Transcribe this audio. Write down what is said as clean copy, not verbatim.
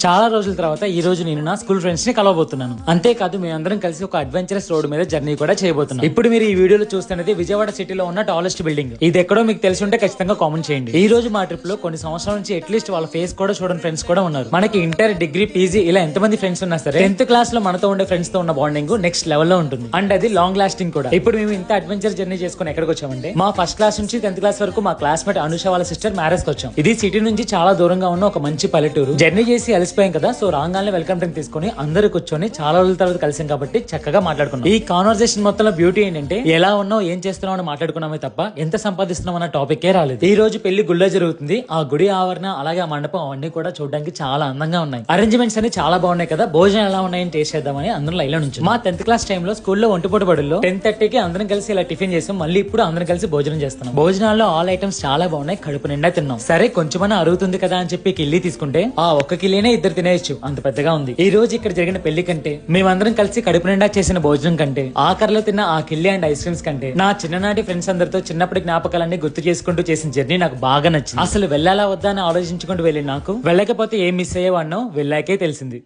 చాలా రోజుల తర్వాత ఈ రోజు నేను నా స్కూల్ ఫ్రెండ్స్ ని కలవబోతున్నాను. అంతేకాదు మేమందరం కలిసి ఒక అడ్వెంచరస్ రోడ్ మీద జర్నీ కూడా చేయబోతున్నాం. ఇప్పుడు మీరు ఈ వీడియోలో చూస్తున్నది విజయవాడ సిటీలో ఉన్న టాలెస్ట్ బిల్డింగ్. ఇది ఎక్కడో మీకు తెలిసి ఉంటే ఖచ్చితంగా కామెంట్ చేయండి. ఈ రోజు మా ట్రిప్ లో కొన్ని సంవత్సరాల నుంచి అట్లీస్ట్ వాళ్ళ ఫేస్ కూడా చూడని ఫ్రెండ్స్ కూడా ఉన్నారు. మనకి ఇంటర్, డిగ్రీ, పీజీ ఇలా ఎంతమంది ఫ్రెండ్స్ ఉన్నా సరే 10th క్లాస్ లో మనతో ఉండే ఫ్రెండ్స్ తో ఉన్న బాండింగ్ నెక్స్ట్ లెవెల్ లో ఉంటుంది. అండ్ అది లాంగ్ లాస్టింగ్ కూడా. ఇప్పుడు మేము ఇంత అడ్వెంచర్ జర్నీ చేసుకుని ఎక్కడికి వచ్చామంటే మా ఫస్ట్ క్లాస్ నుంచి 10th క్లాస్ వరకు మా క్లాస్మేట్ అనుష వాళ్ళ సిస్టర్ మ్యారేజ్ కి వచ్చాం. ఇది సిటీ నుంచి చాలా దూరంగా ఉన్న ఒక మంచి పల్లెటూరు. జర్నీ చేసి అలసిపోయాం కదా, సో రాగానే వెల్కమ్ డ్రింక్ తీసుకుని అందరూ కూర్చొని చాలా రోజుల తర్వాత కలిసాం కాబట్టి చక్కగా మాట్లాడుకున్నాం. ఈ కాన్వర్సేషన్ మొత్తంలో బ్యూటీ ఏంటంటే ఎలా ఉన్నావు, ఏం చేస్తున్నావు అని మాట్లాడుకున్నామే తప్ప ఎంత సంపాదిస్తున్నాం అన్న టాపిక్ ఏ రాలేదు. ఈ రోజు పెళ్లి గుళ్ళో జరుగుతుంది. ఆ గుడి ఆవరణ అలాగే ఆ మండపం అవన్నీ కూడా చూడడానికి చాలా అందంగా ఉన్నాయి. అరేంజ్మెంట్స్ అన్ని చాలా బాగున్నాయి కదా. భోజనం ఎలా ఉన్నాయని టేస్ట్ చేద్దామని అందరం లైన్ లో నుంచి మా 10th క్లాస్ టైంలో స్కూల్లో ఒంటిపూట బడుల్లో 10:30కి అందరం కలిసి ఇలా టిఫిన్ చేసాం. మళ్ళీ ఇప్పుడు అందరం కలిసి భోజనం చేస్తున్నాం. భోజనాల్లో ఆల్ ఐటమ్స్ చాలా బాగున్నాయి. కడుపు నిండా తిన్నాం. సరే కొంచెమన్నా అరుగుతుంది కదా అని చెప్పి కిల్లి తీసుకుంటే ఆ ఒక్క కిల్లీనే ఇద్దరు తినేయచ్చు, అంత పెద్దగా ఉంది. ఈ రోజు ఇక్కడ జరిగిన పెళ్లి కంటే మేమందరం కలిసి కడుపు నిండా చేసిన భోజనం కంటే ఆఖరిలో తిన్న ఆ కిల్లి అండ్ ఐస్ క్రీమ్స్ కంటే నా చిన్ననాటి ఫ్రెండ్స్ అందరితో చిన్నప్పటి జ్ఞాపకాలన్నీ గుర్తు చేసుకుంటూ చేసిన జర్నీ నాకు బాగా నచ్చింది. అసలు వెళ్ళాలా వద్దా అని ఆలోచించుకుంటూ వెళ్ళి నాకు వెళ్ళకపోతే ఏం మిస్ అయ్యేవాడినో వెళ్ళాకే తెలిసింది.